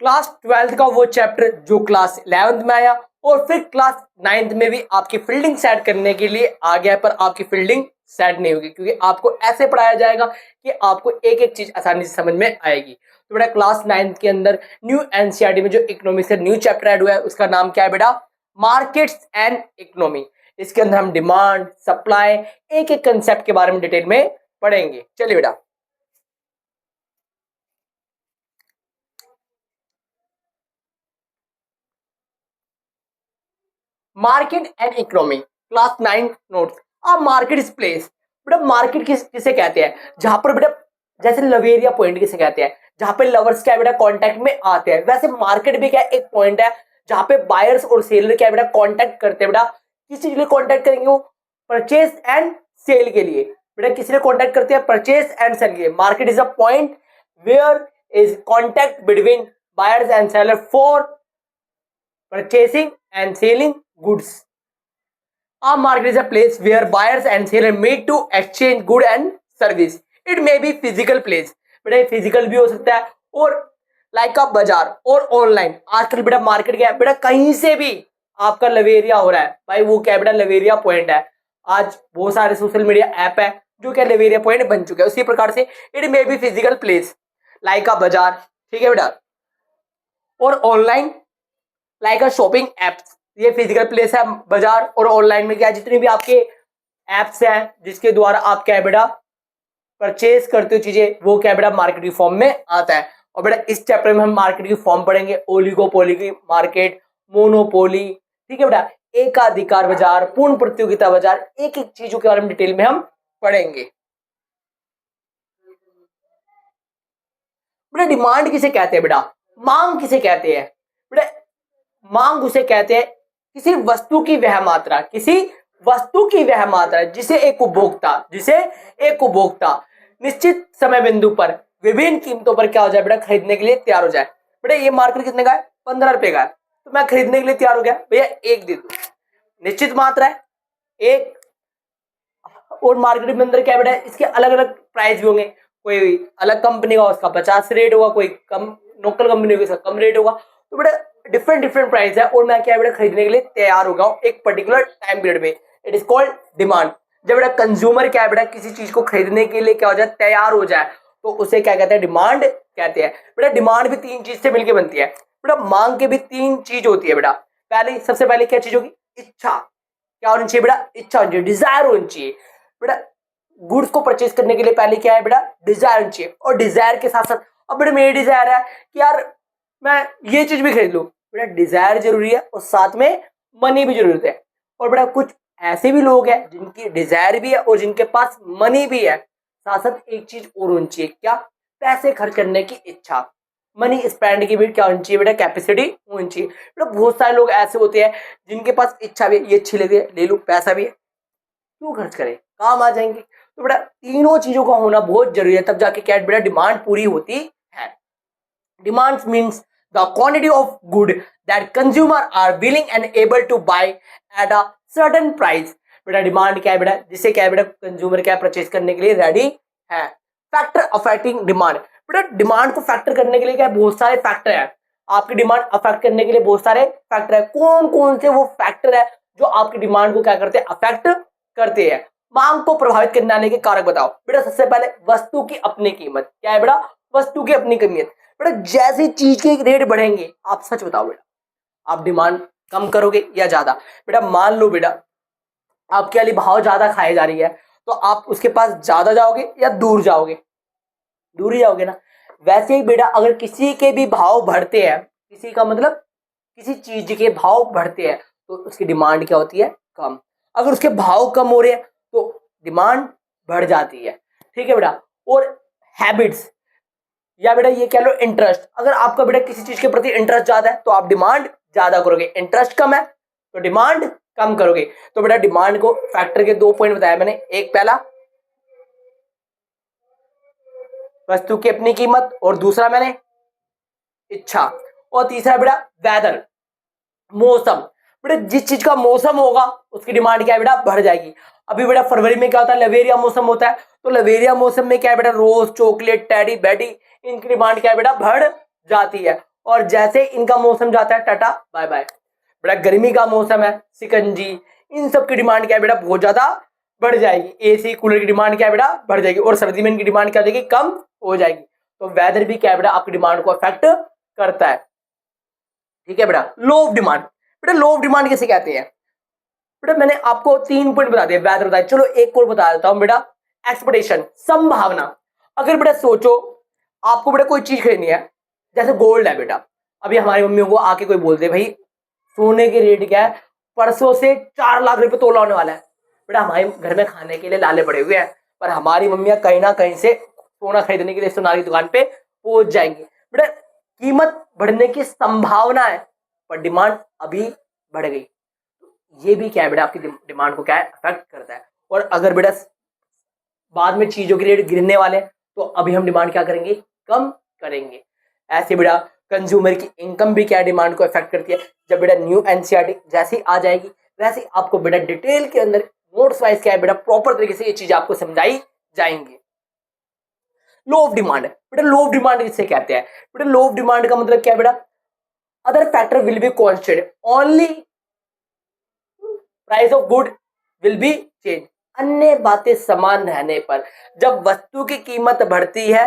Class 12th का वो chapter जो क्लास 11th में आया और फिर क्लास 9th में भी आपकी फील्डिंग सेट करने के लिए आ गया, पर आपकी फील्डिंग सेट नहीं होगी क्योंकि आपको ऐसे पढ़ाया जाएगा कि आपको एक एक चीज आसानी से समझ में आएगी। तो बेटा क्लास 9th के अंदर न्यू एनसीईआरटी में जो इकोनॉमिक्स का न्यू चैप्टर ऐड हुआ है उसका नाम क्या है बेटा? Markets and economy. इसके अंदर हम डिमांड, सप्लाई, एक एक कंसेप्ट के बारे में डिटेल में पढ़ेंगे। चलिए बेटा, market and economy class 9 notes. अब मार्केट इज प्लेस। बेटा मार्केट किसे कहते हैं? जहां पर बेटा जैसे लवेरिया पॉइंट किसे कहते हैं? जहां पे लवर्स क्या बेटा कांटेक्ट में आते हैं। वैसे मार्केट भी क्या एक पॉइंट है जहां पे बायर्स और सेलर क्या बेटा कांटेक्ट करते हैं। बेटा किस चीज के लिए कांटेक्ट करेंगे? वो परचेज एंड सेल के लिए। बेटा किस लिए कांटेक्ट करते हैं? परचेज एंड सेल के लिए। Market is a point where is contact between buyers and seller for purchasing and selling goods. A market is a place where buyers and sellers meet to exchange good and service. It may be physical place. बेटा physical भी हो सकता है और like का बाजार और online. आजकल बेटा मार्केट क्या है? बेटा कहीं से भी आपका लवेरिया हो रहा है भाई, वो क्या बेटा लवेरिया पॉइंट है। आज बहुत सारे सोशल मीडिया ऐप है जो क्या लवेरिया पॉइंट बन चुके हैं। उसी प्रकार से it may be physical place like का बाजार, ठीक है बेटा, और ऑनलाइन लाइक अ शॉपिंग एप्स। ये फिजिकल प्लेस है बाजार, और ऑनलाइन में क्या है जितने भी आपके एप्स हैं जिसके द्वारा आप क्या है बेटा परचेज करते हो चीजें, वो क्या है बेटा मार्केट की फॉर्म में आता है। और बेटा इस चैप्टर में हम मार्केट की फॉर्म पढ़ेंगे, ओलिगोपोली की मार्केट, मोनोपोली, ठीक है बेटा, एकाधिकार बाजार, पूर्ण प्रतियोगिता बाजार, एक एक चीजों के बारे में डिटेल में हम पढ़ेंगे। बेटा डिमांड किसे कहते हैं? बेटा मांग किसे कहते हैं? बेटा मांग उसे कहते हैं किसी वस्तु की वह मात्रा, किसी वस्तु की वह मात्रा जिसे एक उपभोक्ता निश्चित समय बिंदु पर विभिन्न कीमतों पर क्या हो जाए बेटा खरीदने के लिए तैयार हो जाए। बेटा ये मार्केट कितने का है? 15 रुपए का है, तो मैं खरीदने के लिए तैयार हो गया, भैया एक दे दो। निश्चित मात्रा है एक, और मार्केट में अंदर क्या बेटा इसके अलग अलग प्राइस भी होंगे। कोई अलग कंपनी का उसका 50 रेट होगा, कोई कम लोकल कंपनी होगी उसका कम रेट होगा। तो बेटा डिफरेंट प्राइस है और मैं क्या बेटा खरीदने के लिए तैयार हो गया हूँ एक पर्टिकुलर टाइम पीरियड में। It is called demand. जब बेटा कंज्यूमर क्या है बेटा किसी चीज को खरीदने के लिए क्या हो जाए तैयार हो जाए तो उसे क्या कहते हैं? डिमांड कहते हैं। बेटा डिमांड भी 3 चीज से मिलकर बनती है। बेटा मांग के भी 3 चीज होती है बेटा। सबसे पहले क्या चीज होगी? इच्छा। क्या होनी चाहिए बेटा? इच्छा होनी चाहिए, डिजायर होनी चाहिए। बेटा गुड्स को परचेज करने के लिए पहले क्या है बेटा? डिजायर होनी चाहिए। और डिजायर के साथ साथ अब बेटा मेरी डिजायर है कि यार मैं ये चीज भी खरीद लूं, बेटा डिजायर जरूरी है और साथ में मनी भी जरूरत है। और बेटा कुछ ऐसे भी लोग हैं जिनकी डिजायर भी है और जिनके पास मनी भी है, साथ साथ एक चीज और होनी चाहिए, क्या? पैसे खर्च करने की इच्छा, मनी स्पेंड की भी क्या होनी चाहिए बेटा? कैपेसिटी होनी चाहिए। बेटा बहुत सारे लोग ऐसे होते हैं जिनके पास इच्छा भी है, ये अच्छी लगी है ले लूं, पैसा भी है, क्यों खर्च करें, काम आ जाएंगे। तो बेटा तीनों चीजों का होना बहुत जरूरी है, तब जाके क्या बेटा डिमांड पूरी होती है। Demand means the quantity of good that consumer are willing and able to buy at a certain price। बेटा डिमांड क्या है बेटा? जिसे क्या है बेटा कंज्यूमर क्या परचेज करने के लिए रेडी है। Factor affecting demand. बेटा डिमांड को फैक्टर करने के लिए क्या है? बहुत सारे फैक्टर है। आपकी डिमांड अफेक्ट करने के लिए बहुत सारे फैक्टर है। कौन कौन से वो फैक्टर है जो आपकी डिमांड को क्या करते हैं? अफेक्ट करते हैं। मांग को प्रभावित करने वाले के कारक बताओ। बेटा सबसे पहले वस्तु की अपनी कीमत। क्या है बेटा? वस्तु की अपनी कीमत। बेटा जैसे चीज के रेट बढ़ेंगे, आप सच बताओ बेटा, आप डिमांड कम करोगे या ज्यादा? बेटा मान लो बेटा आपके वाली भाव ज्यादा खाई जा रही है तो आप उसके पास ज्यादा जाओगे या दूर जाओगे? दूर ही जाओगे ना। वैसे ही बेटा अगर किसी के भी भाव बढ़ते हैं, किसी का मतलब किसी चीज के भाव बढ़ते हैं तो उसकी डिमांड क्या होती है? कम। अगर उसके भाव कम हो रहे हैं तो डिमांड बढ़ जाती है, ठीक है बेटा। और हैबिट्स या बेटा ये कह लो इंटरेस्ट। अगर आपका बेटा किसी चीज के प्रति इंटरेस्ट ज्यादा है तो आप डिमांड ज्यादा करोगे, इंटरेस्ट कम है तो डिमांड कम करोगे। तो बेटा डिमांड को फैक्टर के 2 पॉइंट बताया मैंने, एक पहला वस्तु की अपनी कीमत और दूसरा मैंने इच्छा, और तीसरा बेटा वेदर, मौसम। बेटा जिस चीज का मौसम होगा उसकी डिमांड क्या है बेटा? बढ़ जाएगी। अभी बेटा फरवरी में क्या होता है? लवेरिया मौसम होता है, तो लवेरिया मौसम में क्या है बेटा? रोज, चॉकलेट, टेडी बेडी, इनकी डिमांड क्या है बेटा? बढ़ जाती है। और जैसे इनका मौसम जाता है टाटा बाय बाय। बेटा गर्मी का मौसम है, सिकंजी, इन सब की डिमांड क्या है बेटा, बहुत ज्यादा बढ़ जाएगी। एसी कूलर की डिमांड क्या है बेटा, बढ़ जाएगी। और सर्दी में इनकी डिमांड क्या हो जाएगी, कम हो जाएगी। तो वेदर भी क्या है बेटा, आपकी डिमांड को अफेक्ट करता है। ठीक है बेटा। लो ऑफ डिमांड, बेटा लो ऑफ डिमांड किसे कहते हैं? बेटा मैंने आपको 3 पॉइंट बता दिया, वेदर बताया, चलो एक और बता देता हूं बेटा, एक्सपेक्टेशन, संभावना। अगर बेटा सोचो आपको बेटा कोई चीज खरीदनी है, जैसे गोल्ड है बेटा, अभी हमारी मम्मियों को आके कोई बोलते भाई सोने के रेट क्या है, परसों से 4 लाख रुपए तोला होने वाला है। बेटा हमारे घर में खाने के लिए लाले पड़े हुए हैं, पर हमारी मम्मियां कहीं ना कहीं से सोना खरीदने के लिए सोनार की दुकान पे पहुंच जाएंगी। बेटा कीमत बढ़ने की संभावना है, पर डिमांड अभी बढ़ गई। ये भी क्या है बेटा, आपकी डिमांड को क्या है, अफेक्ट करता है। और अगर बेटा बाद में चीजों के रेट गिरने वाले हैं, तो अभी हम डिमांड क्या करेंगे, कम करेंगे। ऐसे बेटा कंज्यूमर की इनकम भी क्या डिमांड को अफेक्ट करती है। जब बेटा न्यू एनसीईआरटी जैसी आ जाएगी, वैसे आपको बेटा डिटेल के अंदर नोट्स वाइज क्या है बेटा, प्रॉपर तरीके से ये चीज आपको समझाई जाएंगी। लो ऑफ डिमांड, बेटा लो ऑफ डिमांड किससे कहते हैं? बेटा लो ऑफ डिमांड का मतलब क्या है बेटा, other factor will be constant, only price of good will be change. अन्य बातें समान रहने पर जब वस्तु की कीमत बढ़ती है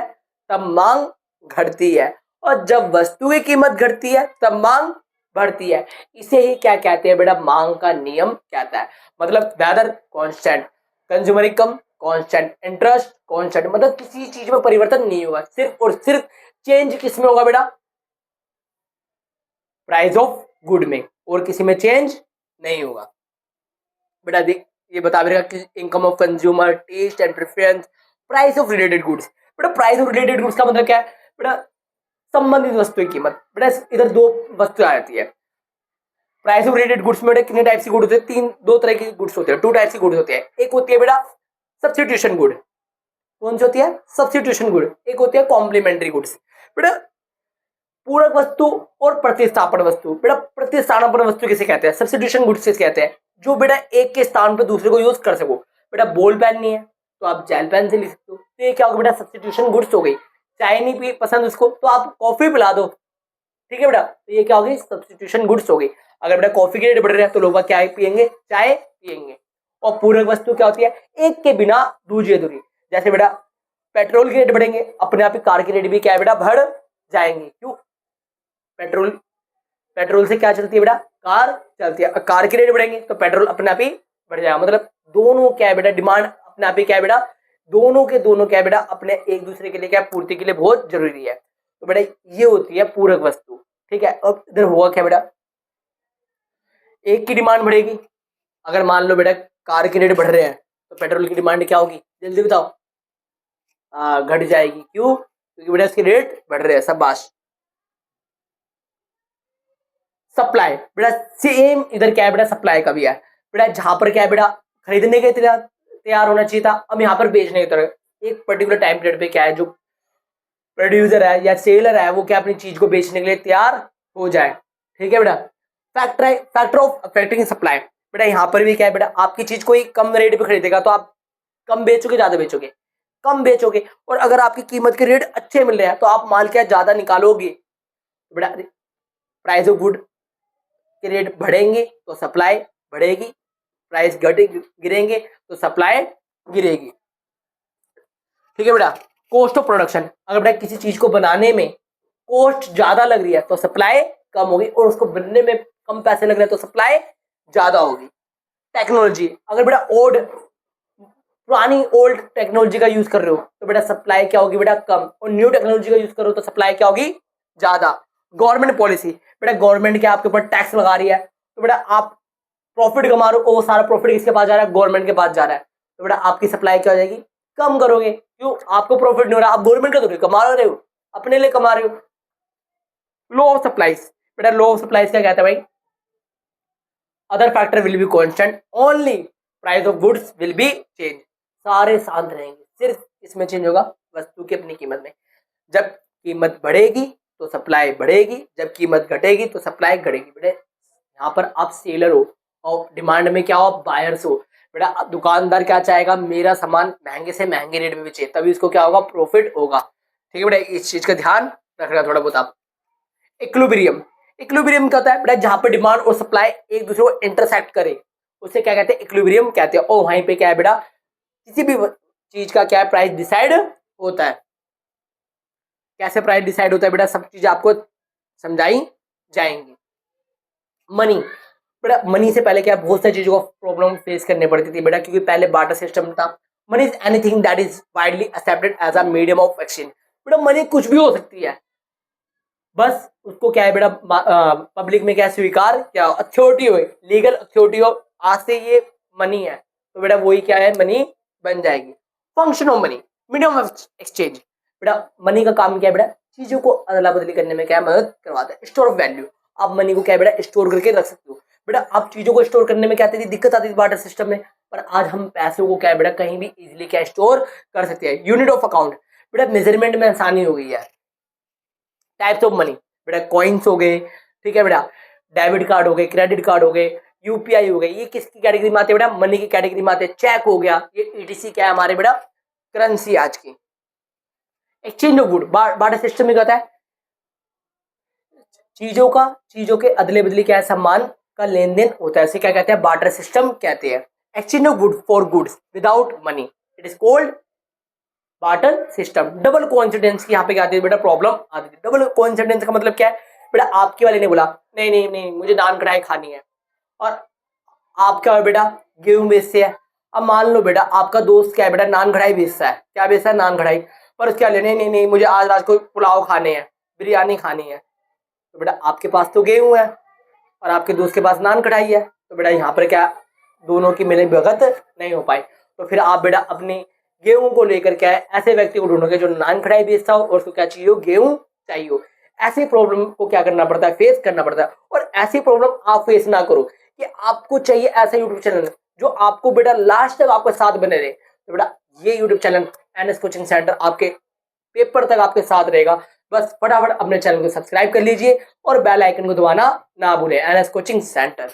तब मांग घटती है, और जब वस्तु की कीमत घटती है तब मांग बढ़ती है। इसे ही क्या कहते हैं बेटा, मांग का नियम कहता है। मतलब weather constant, consumer income constant, interest constant, मतलब किसी चीज में परिवर्तन नहीं होगा, सिर्फ और सिर्फ चेंज किस में होगा बेटा, प्राइस ऑफ गुड में, और किसी में चेंज नहीं होगा। बेटा देख ये बता देगा कि income of consumer, taste and preference, price of related goods. बेटा प्राइस ऑफ रिलेटेड गुड्स का मतलब क्या है बेटा, संबंधित वस्तु की कीमत। बेटा इधर 2 वस्तु आ जाती है। प्राइस ऑफ रिलेटेड गुड्स में बेटा कितने टाइप्स की गुड्स होते हैं, 2 तरह की गुड्स होते हैं, 2 टाइप्स की गुड्स होते हैं। एक होती है बेटा सब्स्टिट्यूशन गुड, कौन सी होती है, सब्स्टिट्यूशन गुड। एक होती है कॉम्प्लीमेंट्री गुड्स। बेटा पूरक वस्तु और प्रतिस्थापन वस्तु। बेटा प्रतिस्थापन वस्तु किसे कहते हैं, सब्स्टिट्यूशन गुड्स किसे कहते हैं, जो बेटा एक के स्थान पर दूसरे को यूज कर सको। बेटा बॉल पेन नहीं है तो आप जेल पेन से लिख सकते हो, तो ये क्या होगा बेटा, सब्स्टिट्यूशन गुड्स हो गई। चाय नहीं पी पसंद उसको तो आप कॉफी पिला दो, ठीक है बेटा, तो ये क्या होगी, सब्स्टिट्यूशन गुड्स हो गई। अगर बेटा कॉफी के रेट बढ़ रहे हैं तो लोग क्या पियेंगे, चाय पियेंगे। और पूरक वस्तु क्या होती है, एक के बिना दूसरी अधूरी। जैसे बेटा पेट्रोल के रेट बढ़ेंगे, अपने आप ही कार के रेट भी क्या है बेटा, बढ़ जाएंगे। क्यों, पेट्रोल से क्या चलती है बेटा, कार चलती है। कार के रेट बढ़ेंगे तो पेट्रोल अपने आप ही बढ़ जाएगा। मतलब दोनों क्या है बेटा, डिमांड अपने आप ही क्या है बेटा, दोनों के दोनों क्या है बेटा, अपने एक दूसरे के लिए क्या पूर्ति के लिए बहुत जरूरी है। तो बेटा ये होती है पूरक वस्तु, ठीक है। अब इधर हुआ क्या बेटा, एक की डिमांड बढ़ेगी। अगर मान लो बेटा कार के रेट बढ़ रहे हैं तो पेट्रोल की डिमांड क्या होगी, जल्दी बताओ, घट जाएगी। क्यों, क्योंकि बेटा इसके रेट बढ़ रहे हैं। शाबाश। सप्लाई, बेटा सेम इधर क्या है बेटा, सप्लाई का भी है। बेटा जहां पर क्या है बेटा, खरीदने के तैयार होना चाहिए था, अब यहाँ पर बेचने की तरह एक पर्टिकुलर टाइम पीरियड पे क्या है, जो प्रोड्यूसर है या सेलर है वो क्या अपनी चीज को बेचने के लिए तैयार हो जाए, ठीक है बेटा। फैक्टर ऑफ अफेक्टिंग सप्लाई, बेटा यहाँ पर भी क्या है बेटा, आपकी चीज कोई कम रेट पे खरीदेगा तो आप कम बेचोगे, ज्यादा बेचोगे, कम बेचोगे। और अगर आपकी कीमत के रेट अच्छे मिल रहे हैं तो आप माल क्या ज्यादा निकालोगे। बेटा प्राइस ऑफ गुड के रेट बढ़ेंगे तो सप्लाई बढ़ेगी, प्राइस गिरेंगे तो सप्लाई गिरेगी, ठीक है बेटा। कॉस्ट ऑफ प्रोडक्शन, अगर बेटा किसी चीज को बनाने में कॉस्ट ज्यादा लग रही है तो सप्लाई कम होगी, और उसको बनने में कम पैसे लग रहे हैं तो सप्लाई ज्यादा होगी। टेक्नोलॉजी, अगर बेटा पुरानी ओल्ड टेक्नोलॉजी का यूज कर रहे हो तो बेटा सप्लाई क्या होगी बेटा, कम, और न्यू टेक्नोलॉजी का यूज कर रहे हो तो सप्लाई क्या होगी, ज्यादा। गवर्नमेंट पॉलिसी, बेटा गवर्नमेंट क्या आपके ऊपर टैक्स लगा रही है तो बेटा आप प्रॉफिट कमा रहे हो, वो सारा प्रॉफिट किसके पास जा रहा है, गवर्नमेंट के पास जा रहा है, तो बेटा आपकी सप्लाई क्या हो जाएगी, कम करोगे। क्यों, आपको प्रॉफिट नहीं हो रहा, आप गवर्नमेंट का तो कमा रहे हो, अपने लिए कमा रहे हो। लो ऑफ सप्लाईज, बेटा लो ऑफ सप्लाईज क्या कहता है भाई, other factor will be constant, only price of goods will be change. सारे शांत रहेंगे, सिर्फ इसमें चेंज होगा वस्तु की अपनी कीमत में। जब कीमत बढ़ेगी तो सप्लाई बढ़ेगी, जब कीमत घटेगी तो सप्लाई घटेगी। बेटा यहाँ पर आप सेलर हो और डिमांड में क्या हो, आप बायर्स हो। बेटा दुकानदार क्या चाहेगा, मेरा सामान महंगे से महंगे रेट में बेचे, तभी उसको क्या होगा, प्रॉफिट होगा, ठीक है बेटा। इस चीज का ध्यान रखना थोड़ा बहुत आप। इक्विलिब्रियम, इक्विलिब्रियम क्या होता है बेटा, जहां पर डिमांड और सप्लाई एक दूसरे को इंटरसेक्ट करे उसे क्या कहते हैं, इक्विलिब्रियम कहते हैं। और वहीं पे क्या है बेटा, किसी भी चीज का क्या है, प्राइस डिसाइड होता है। कैसे प्राइस डिसाइड होता है बेटा, सब चीज आपको समझाई जाएंगी। मनी, बेटा मनी से पहले क्या बहुत सारी चीजों का प्रॉब्लम फेस करनी पड़ती थी बेटा, क्योंकि पहले बार्टर सिस्टम था। Money is anything that is widely accepted as a medium of exchange. बेटा मनी कुछ भी हो सकती है, बस उसको क्या है बेटा पब्लिक में क्या स्वीकार, क्या अथॉरिटी हो, लीगल अथॉरिटी हो, आज से ये मनी है तो बेटा वही क्या है, मनी बन जाएगी। Function of money, medium of exchange. बेटा मनी का काम क्या है बेटा, चीजों को अदला बदली करने में क्या मदद करवाता है। स्टोर ऑफ वैल्यू, आप मनी को क्या है बेटा स्टोर करके रख सकते हो। बेटा आप चीजों को स्टोर करने में क्या आती थी, दिक्कत आती थी बार्टर सिस्टम में, पर आज हम पैसों को क्या है बेटा कहीं भी इजीली क्या स्टोर कर सकते हैं। यूनिट ऑफ अकाउंट, बेटा मेजरमेंट में आसानी हो गई है। टाइप्स ऑफ मनी, बेटा कॉइन्स हो गए, ठीक है बेटा, डेबिट कार्ड हो गए, क्रेडिट कार्ड हो गए, यूपीआई हो गए, ये किसकी कैटेगरी में आते हैं बेटा, मनी की कैटेगरी में आते हैं। चेक हो गया, ये ईटीसी क्या है हमारे बेटा, करेंसी आज की। Exchange of good, barter system में कहता है चीजों के अदले बदली क्या है, सम्मान का लेन देन होता है, इसे क्या कहते हैं, बार्टर सिस्टम कहते हैं। Exchange of good for goods without money, it is called barter system. Double coincidence की यहाँ पे क्या आती है बेटा, प्रॉब्लम आती है। डबल कोइंसिडेंस का मतलब क्या है बेटा, आपके वाले ने बोला नहीं नहीं नहीं मुझे नान कढ़ाई खानी है, और आपका बेटा गेहूं बेचते हैं। अब मान लो बेटा आपका दोस्त क्या है बेटा, नान कढ़ाई बेचता है, क्या बेचता है, नान कढ़ाई, पर उसके वाले नहीं नहीं नहीं मुझे आज रात को पुलाव खाने हैं, बिरयानी खानी है। तो बेटा आपके पास तो गेहूं है और आपके दोस्त के पास नान कढ़ाई है, तो बेटा यहाँ पर क्या दोनों की मिली भगत नहीं हो पाई। तो फिर आप बेटा अपनी गेहूं को लेकर क्या है, ऐसे व्यक्ति को ढूंढोगे जो नान कढ़ाई बेचता हो और उसको क्या चाहिए हो, गेहूं चाहिए हो। ऐसी प्रॉब्लम को क्या करना पड़ता है, फेस करना पड़ता है। और ऐसी प्रॉब्लम आप फेस ना करो कि आपको चाहिए ऐसा यूट्यूब चैनल जो आपको बेटा लास्ट तक आपके साथ बने रहे। तो बेटा ये YouTube channel NS coaching centre आपके पेपर तक आपके साथ रहेगा। बस फटाफट अपने चैनल को सब्सक्राइब कर लीजिए और बेल आइकन को दबाना ना भूलें। NS coaching centre.